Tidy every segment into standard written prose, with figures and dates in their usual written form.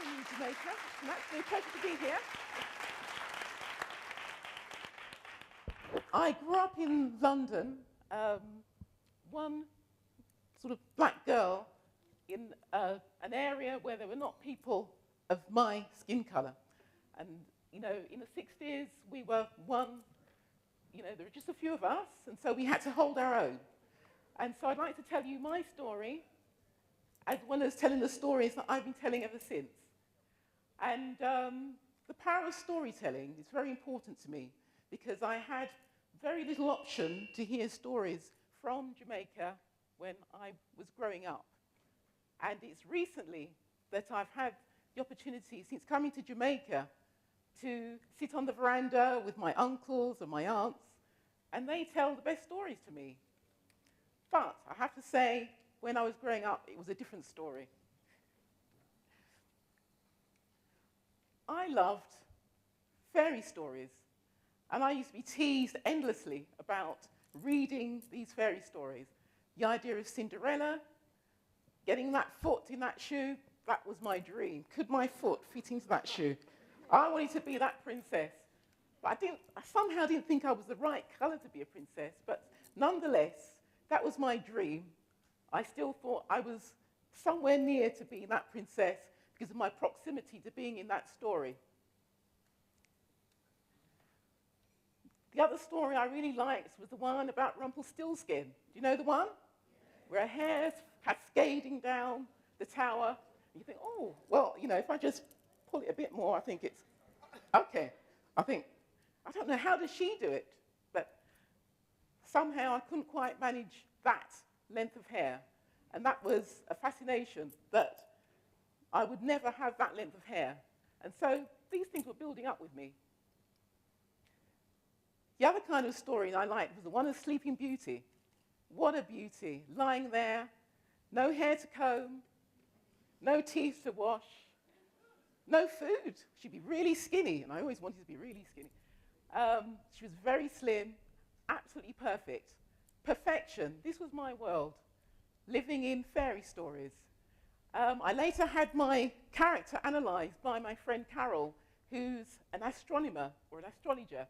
in Jamaica. It's an absolute pleasure to be here. I grew up in London, one sort of black girl in an area where there were not people of my skin colour. And, you know, in the 60s, we were one, you know, there were just a few of us, and so we had to hold our own. And so I'd like to tell you my story, as well as telling the stories that I've been telling ever since. And the power of storytelling is very important to me, because I had very little option to hear stories from Jamaica when I was growing up. And it's recently that I've had the opportunity, since coming to Jamaica, to sit on the veranda with my uncles and my aunts, and they tell the best stories to me. But I have to say, when I was growing up, it was a different story. I loved fairy stories, and I used to be teased endlessly about reading these fairy stories. The idea of Cinderella, getting that foot in that shoe, that was my dream. Could my foot fit into that shoe? I wanted to be that princess. But I somehow didn't think I was the right color to be a princess, but nonetheless, that was my dream. I still thought I was somewhere near to being that princess because of my proximity to being in that story. The other story I really liked was the one about Rumpelstiltskin. Do you know the one? Where her hair's cascading down the tower, and you think, oh, well, you know, if I just pull it a bit more, I think it's okay. I don't know, how does she do it? But somehow I couldn't quite manage that length of hair. And that was a fascination, that I would never have that length of hair. And so these things were building up with me. The other kind of story I liked was the one of Sleeping Beauty. What a beauty, lying there, no hair to comb, no teeth to wash, no food. She'd be really skinny, and I always wanted to be really skinny. She was very slim, absolutely perfect. Perfection, this was my world, living in fairy stories. I later had my character analysed by my friend Carol, who's an astronomer or an astrologer.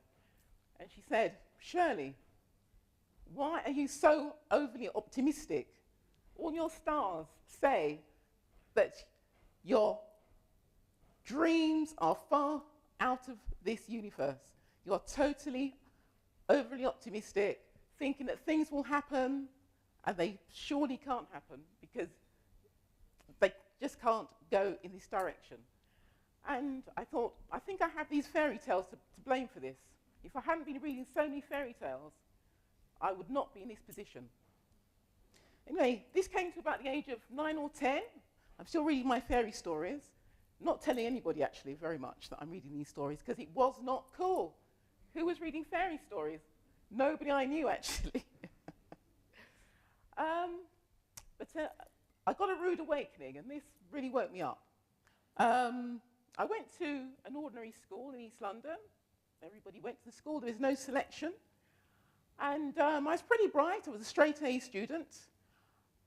And she said, Shirley, why are you so overly optimistic? All your stars say that your dreams are far out of this universe. You're totally overly optimistic, thinking that things will happen, and they surely can't happen because they just can't go in this direction. And I thought, I think I have these fairy tales to blame for this. If I hadn't been reading so many fairy tales, I would not be in this position. Anyway, this came to about the age of 9 or 10. I'm still reading my fairy stories, not telling anybody actually very much that I'm reading these stories, because it was not cool. Who was reading fairy stories? Nobody I knew, actually. But I got a rude awakening, and this really woke me up. I went to an ordinary school in East London. Everybody went to the school. There was no selection. And I was pretty bright. I was a straight-A student.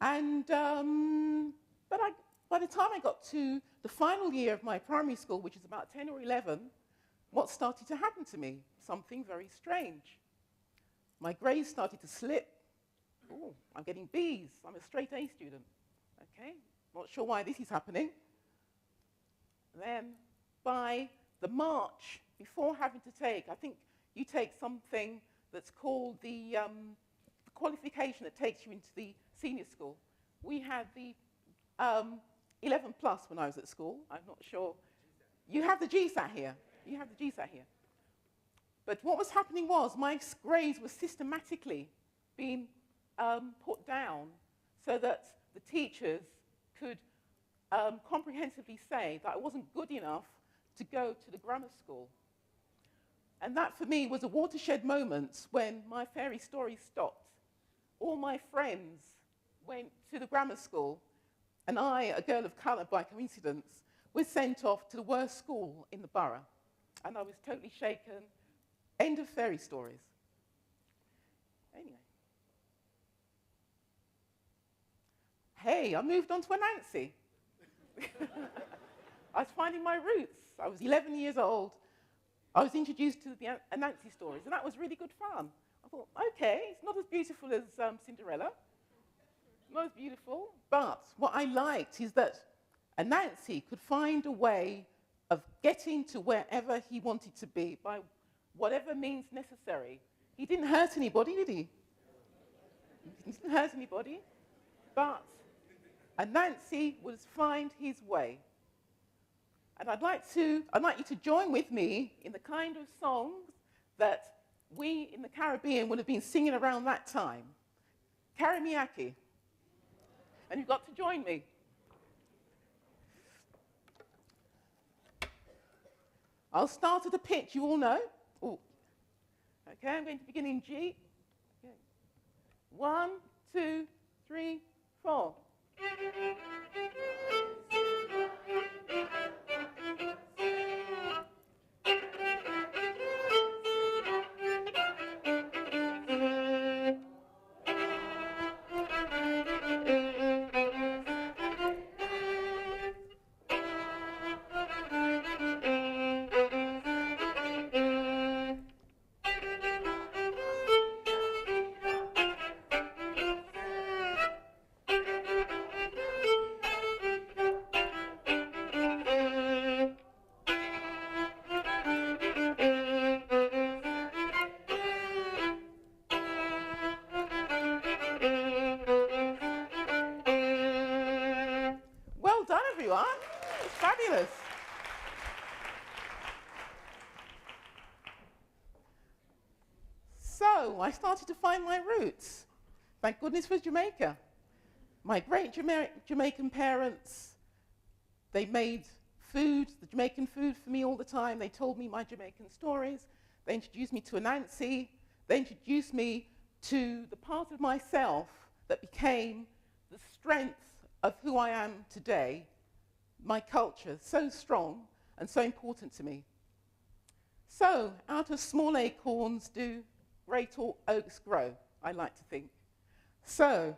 And by the time I got to the final year of my primary school, which is about 10 or 11, what started to happen to me? Something very strange. My grades started to slip. Oh, I'm getting Bs. I'm a straight-A student. Okay, not sure why this is happening. Then, by the March, before having to take, I think you take something that's called the qualification that takes you into the senior school. We had the 11 plus when I was at school. I'm not sure. You have the GSAT here. You have the GSAT here. But what was happening was my grades were systematically being put down so that the teachers could comprehensively say that I wasn't good enough to go to the grammar school. And that, for me, was a watershed moment when my fairy story stopped. All my friends went to the grammar school, and I, a girl of colour by coincidence, was sent off to the worst school in the borough. And I was totally shaken. End of fairy stories. Anyway. Hey, I moved on to Anansi. I was finding my roots. I was 11 years old. I was introduced to the Anansi stories, and that was really good fun. I thought, okay, it's not as beautiful as Cinderella, not as beautiful, but what I liked is that Anansi could find a way of getting to wherever he wanted to be by whatever means necessary. He didn't hurt anybody, did he? He didn't hurt anybody, but Anansi would find his way. And I'd like you to join with me in the kind of songs that we in the Caribbean would have been singing around that time. Carry me Aki. And you've got to join me. I'll start at a pitch you all know. Ooh. Okay, I'm going to begin in G. Okay. 1, 2, 3, 4. Well done, everyone. It's fabulous. So I started to find my roots. Thank goodness for Jamaica. My great Jamaican parents, they made food, the Jamaican food for me all the time. They told me my Jamaican stories. They introduced me to Anansi. They introduced me to the part of myself that became the strength of who I am today. My culture, so strong and so important to me. So, out of small acorns do great oaks grow, I like to think. So,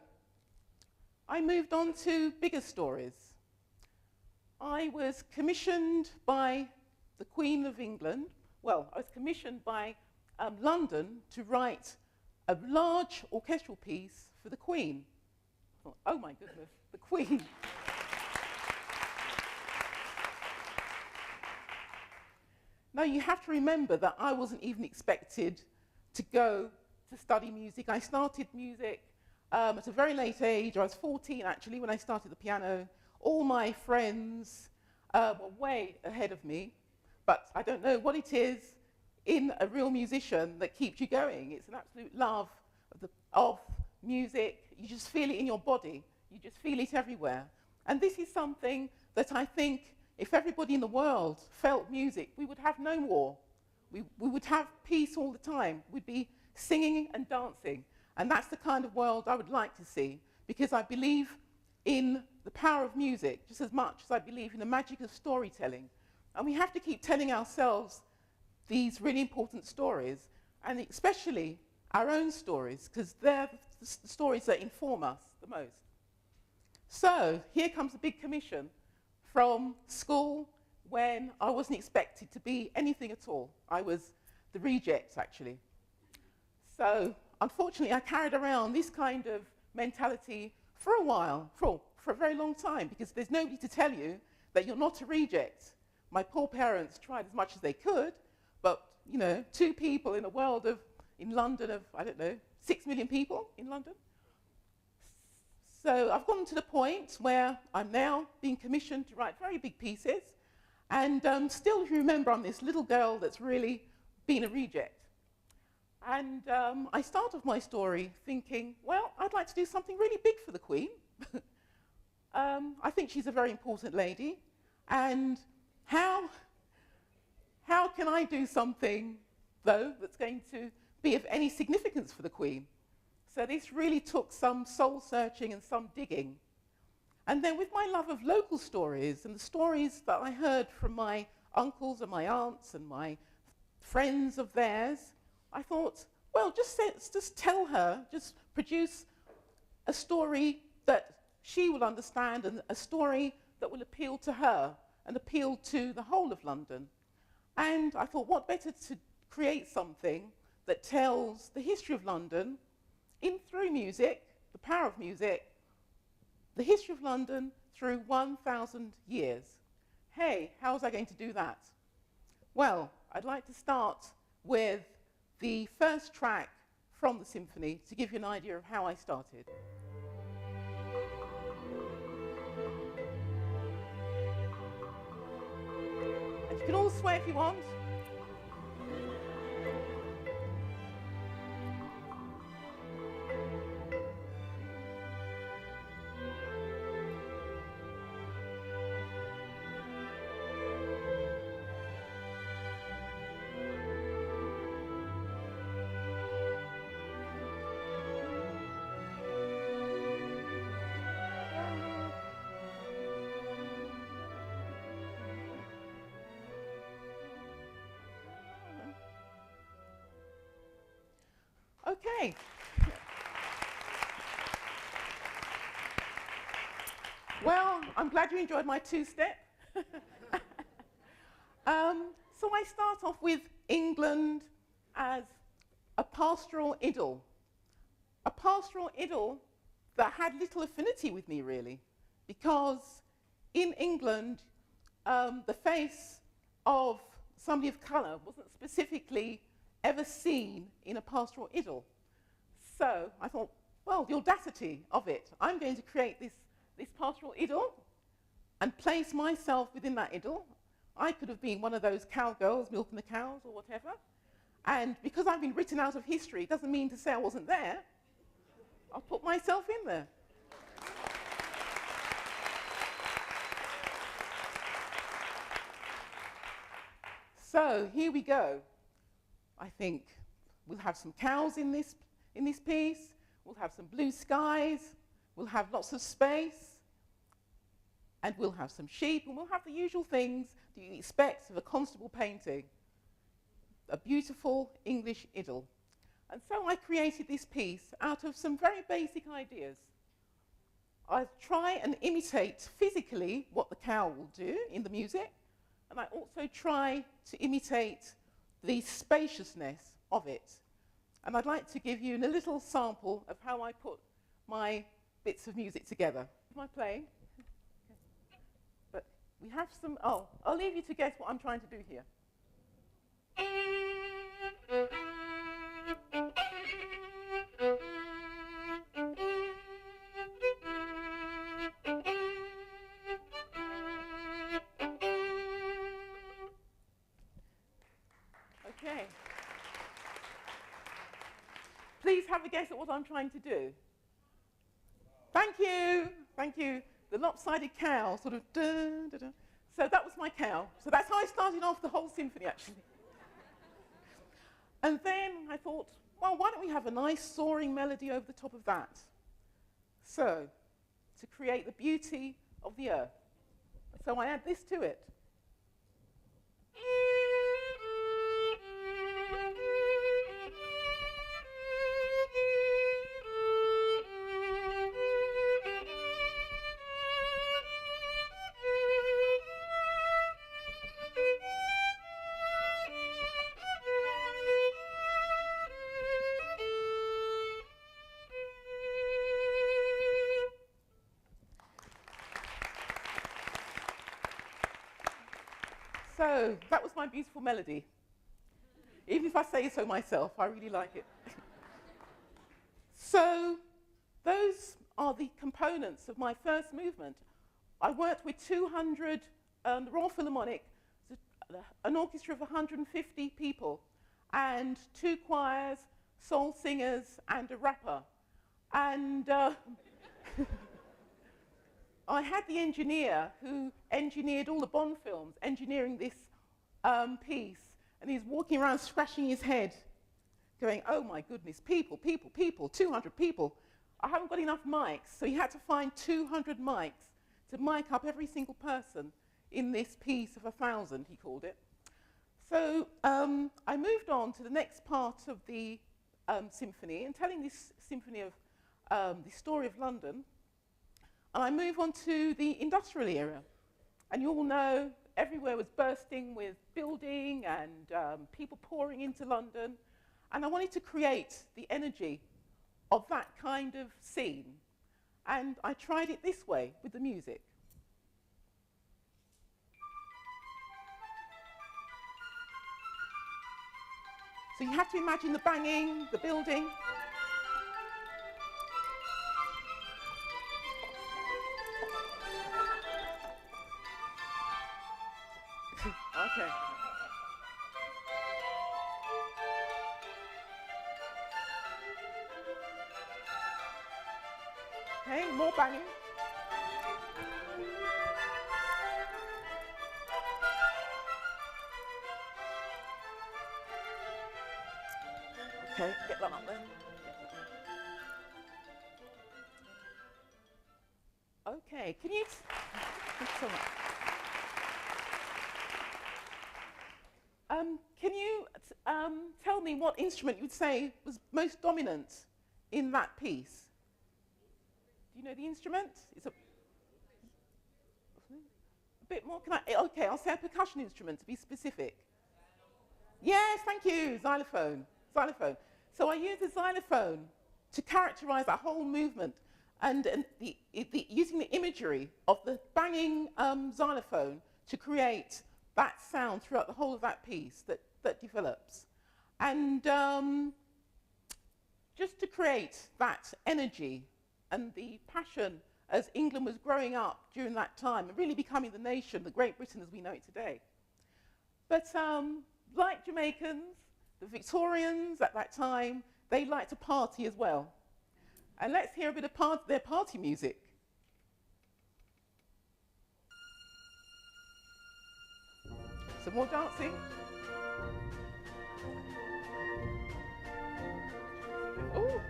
I moved on to bigger stories. I was commissioned by the Queen of England. Well, I was commissioned by London to write a large orchestral piece for the Queen. Oh my goodness, the Queen. Now, you have to remember that I wasn't even expected to go to study music. I started music at a very late age. I was 14, actually, when I started the piano. All my friends were way ahead of me, but I don't know what it is in a real musician that keeps you going. It's an absolute love of music. You just feel it in your body. You just feel it everywhere. And this is something that I think if everybody in the world felt music, we would have no war. We would have peace all the time. We'd be singing and dancing. And that's the kind of world I would like to see, because I believe in the power of music just as much as I believe in the magic of storytelling. And we have to keep telling ourselves these really important stories, and especially our own stories, because they're the stories that inform us the most. So here comes a big commission from school when I wasn't expected to be anything at all. I was the reject, actually. So unfortunately, I carried around this kind of mentality for a while, for a very long time, because there's nobody to tell you that you're not a reject. My poor parents tried as much as they could, but, you know, 2 people in a world of, in London of, I don't know, 6 million people in London. So I've gotten to the point where I'm now being commissioned to write very big pieces, and still, if you remember, I'm this little girl that's really been a reject. And I start off my story thinking, well, I'd like to do something really big for the Queen. I think she's a very important lady, and how can I do something, though, that's going to be of any significance for the Queen? So this really took some soul-searching and some digging. And then with my love of local stories and the stories that I heard from my uncles and my aunts and my friends of theirs, I thought, well, just tell her, just produce a story that she will understand and a story that will appeal to her and appealed to the whole of London. And I thought, what better to create something that tells the history of London through music, the power of music, the history of London through 1,000 years. Hey, how was I going to do that? Well, I'd like to start with the first track from the symphony to give you an idea of how I started. And you can all sway if you want. Okay. Well, I'm glad you enjoyed my two-step. So I start off with England as a pastoral idyll. A pastoral idyll that had little affinity with me, really, because in England, the face of somebody of colour wasn't specifically ever seen in a pastoral idyll. So I thought, well, the audacity of it. I'm going to create this pastoral idyll and place myself within that idyll. I could have been one of those cowgirls milking the cows or whatever. And because I've been written out of history, it doesn't mean to say I wasn't there. I'll put myself in there. So here we go. I think we'll have some cows in this piece. We'll have some blue skies. We'll have lots of space. And we'll have some sheep. And we'll have the usual things that you expect of a constable painting. A beautiful English idyll. And so I created this piece out of some very basic ideas. I try and imitate physically what the cow will do in the music. And I also try to imitate the spaciousness of it. And I'd like to give you a little sample of how I put my bits of music together. Am I playing? But we have some, I'll leave you to guess what I'm trying to do here. Okay. Please have a guess at what I'm trying to do. Thank you. Thank you. The lopsided cow, sort of dun, dun, dun. So that was my cow. So that's how I started off the whole symphony, actually. And then I thought, well, why don't we have a nice soaring melody over the top of that? So, to create the beauty of the earth. So I add this to it. So that was my beautiful melody. Even if I say so myself, I really like it. So those are the components of my first movement. I worked with 200, the Royal Philharmonic, an orchestra of 150 people, and 2 choirs, soul singers, and a rapper. And I had the engineer who engineered all the Bond films, engineering this piece, and he's walking around scratching his head, going, oh my goodness, people, 200 people. I haven't got enough mics, so he had to find 200 mics to mic up every single person in this piece of 1,000, he called it. So I moved on to the next part of the symphony, and telling this symphony of the story of London. And I move on to the industrial era. And you all know everywhere was bursting with building and people pouring into London. And I wanted to create the energy of that kind of scene. And I tried it this way with the music. So you have to imagine the banging, the building. Okay. Okay, more banging. Okay, get that up there. Okay, can you... Thanks so much. Can you tell me what instrument you would say was most dominant in that piece? Do you know the instrument? It's a bit more. Okay, I'll say a percussion instrument to be specific. Yes, thank you. Xylophone. Xylophone. So I use the xylophone to characterize that whole movement, and using the imagery of the banging xylophone to create that sound throughout the whole of that piece that develops. And just to create that energy and the passion as England was growing up during that time and really becoming the nation, the Great Britain as we know it today. But like Jamaicans, the Victorians at that time, they liked to party as well. And let's hear a bit of their party music. Some more dancing. Ooh.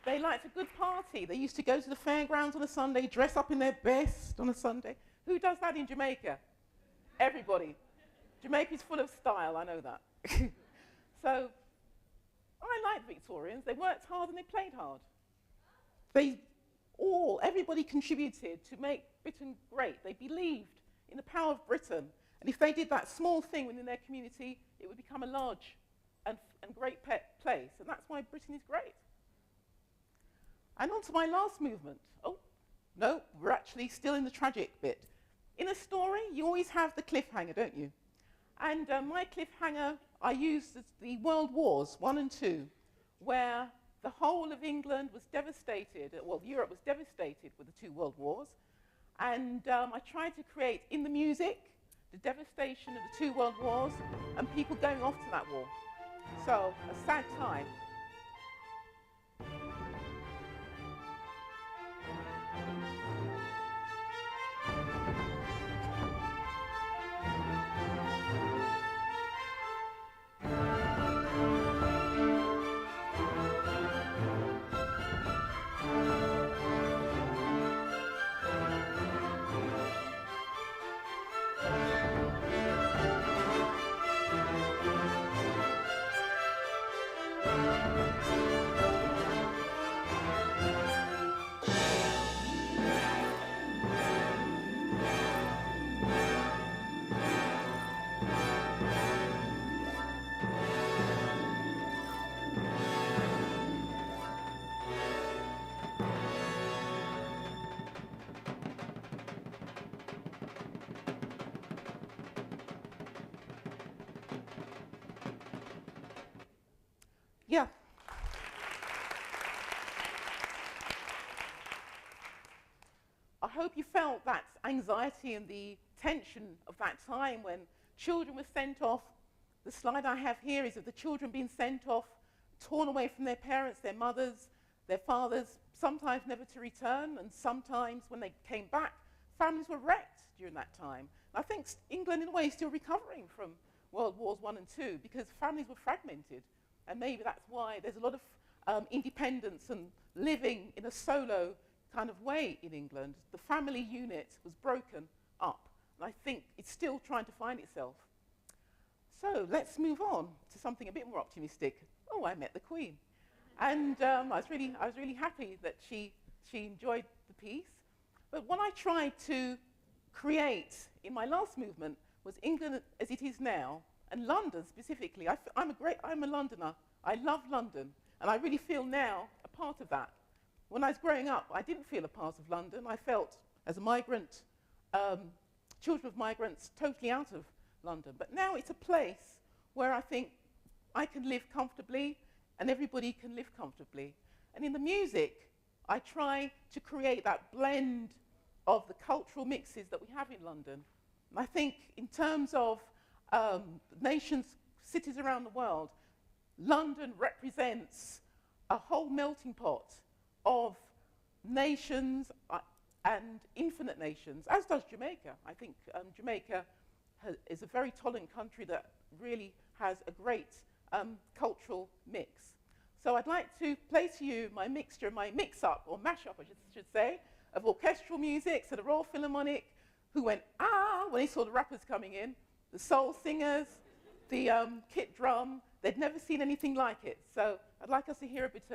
They liked a good party. They used to go to the fairgrounds on a Sunday, dress up in their best on a Sunday. Who does that in Jamaica? Everybody. Jamaica's full of style, I know that. So I like Victorians. They worked hard and they played hard. Everybody contributed to make Britain great. They believed in the power of Britain. And if they did that small thing within their community, it would become a large and great place. And that's why Britain is great. And on to my last movement. Oh, no, we're actually still in the tragic bit. In a story, you always have the cliffhanger, don't you? And my cliffhanger, I used the World Wars, 1 and 2, where the whole of England was devastated, well, Europe was devastated with the 2 World Wars. And I tried to create, in the music, the devastation of the 2 World Wars and people going off to that war. So, a sad time. Yeah. I hope you felt that anxiety and the tension of that time when children were sent off, The slide I have here is of the children being sent off, torn away from their parents, their mothers, their fathers, sometimes never to return, and sometimes when they came back, families were wrecked during that time. I think England, in a way, is still recovering from World Wars I and II because families were fragmented. And maybe that's why there's a lot of independence and living in a solo kind of way in England. The family unit was broken up. And I think it's still trying to find itself. So let's move on to something a bit more optimistic. Oh, I met the Queen. And I was really happy that she enjoyed the piece. But what I tried to create in my last movement was England as it is now, and London specifically. I'm a Londoner. I love London, and I really feel now a part of that. When I was growing up, I didn't feel a part of London. I felt, as a migrant, children of migrants, totally out of London. But now it's a place where I think I can live comfortably, and everybody can live comfortably. And in the music, I try to create that blend of the cultural mixes that we have in London. And I think in terms of nations, cities around the world, London represents a whole melting pot of nations and infinite nations, as does Jamaica. I think Jamaica is a very tolerant country that really has a great cultural mix. So I'd like to play to you my mix-up, or mash-up, I should say, of orchestral music. So the Royal Philharmonic, who went, ah, when they saw the rappers coming in, the soul singers, the kit drum, they'd never seen anything like it. So I'd like us to hear a bit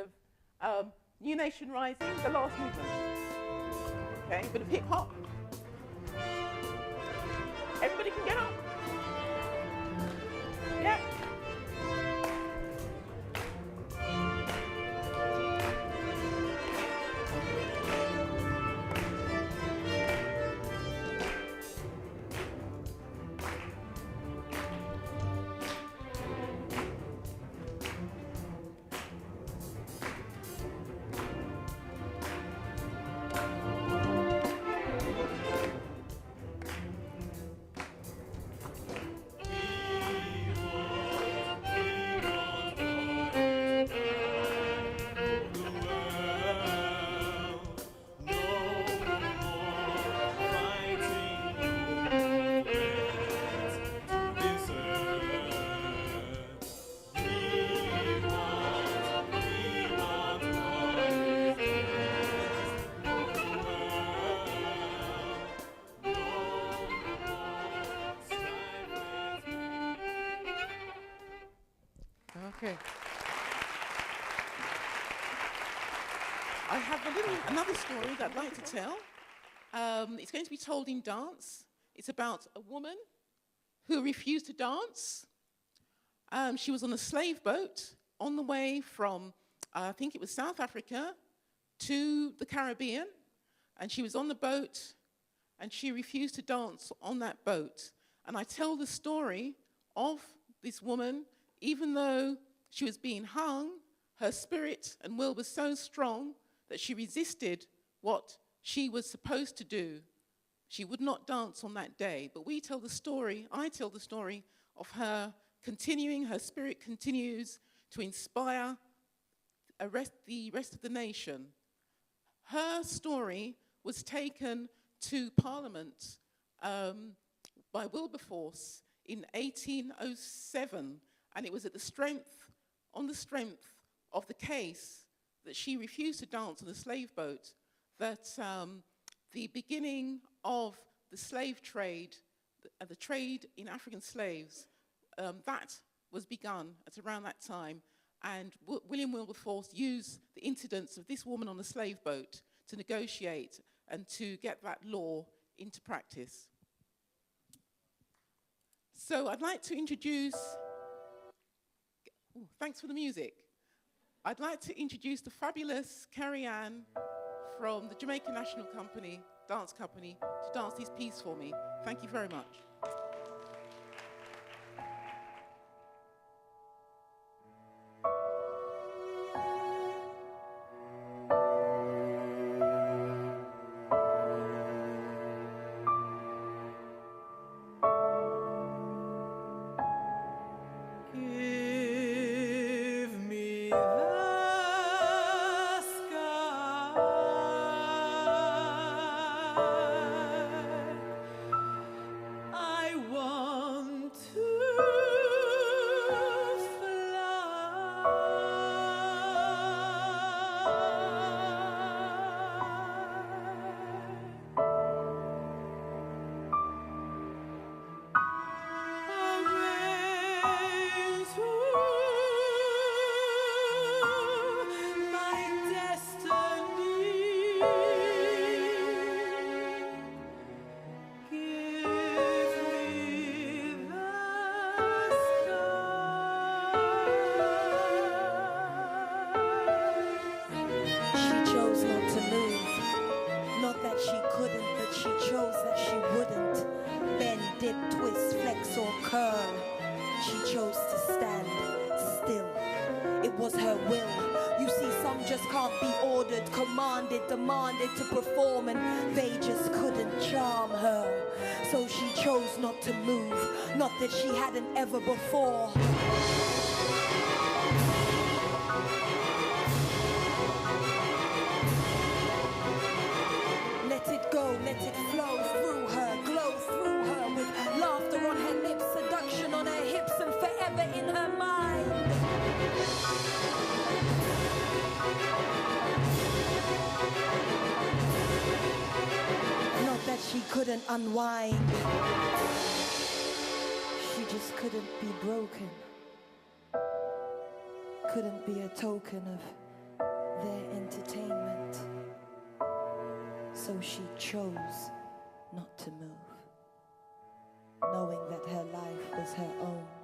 of New Nation Rising, the last movement. Okay, a bit of hip-hop. Everybody can get up. Yeah. Okay. I have another story that I'd like to tell. It's going to be told in dance. It's about a woman who refused to dance. She was on a slave boat on the way from, I think it was South Africa, to the Caribbean. And she was on the boat, and she refused to dance on that boat. And I tell the story of this woman, even though she was being hung, her spirit and will was so strong that she resisted what she was supposed to do. She would not dance on that day. But I tell the story of her continuing, her spirit continues to inspire the rest of the nation. Her story was taken to Parliament by Wilberforce in 1807, and it was on the strength of the case that she refused to dance on the slave boat that the beginning of the slave trade, the trade in African slaves, that was begun at around that time. And William Wilberforce used the incidents of this woman on the slave boat to negotiate and to get that law into practice. So I'd like to introduce, thanks for the music. I'd like to introduce the fabulous Kerry-Ann from the Jamaican National Dance Company to dance this piece for me. Thank you very much. chose to stand still. It was her will. You see, some just can't be ordered, commanded, demanded to perform, and they just couldn't charm her. So she chose not to move, not that she hadn't ever before. Let it go, let it flow through her, glow through her, with laughter on her lips, seduction on her hips, and forever in her mind. Not that she couldn't unwind, she just couldn't be broken, couldn't be a token of their entertainment. So she chose not to move, knowing that her life was her own.